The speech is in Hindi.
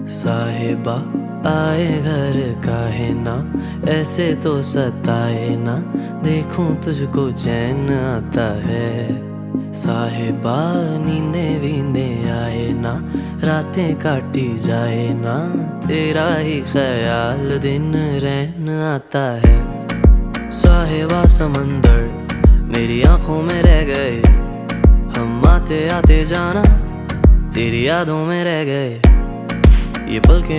साहिबा आए घर काहे ना, ऐसे तो सताए ना, देखूं तुझको चैन आता है। साहिबा नींदे वींदे आए ना, रातें काटी जाए ना, तेरा ही ख्याल दिन रहन आता है। साहिबा समंदर मेरी आंखों में रह गए, हम आते आते जाना तेरी यादों में रह गए। ये पल के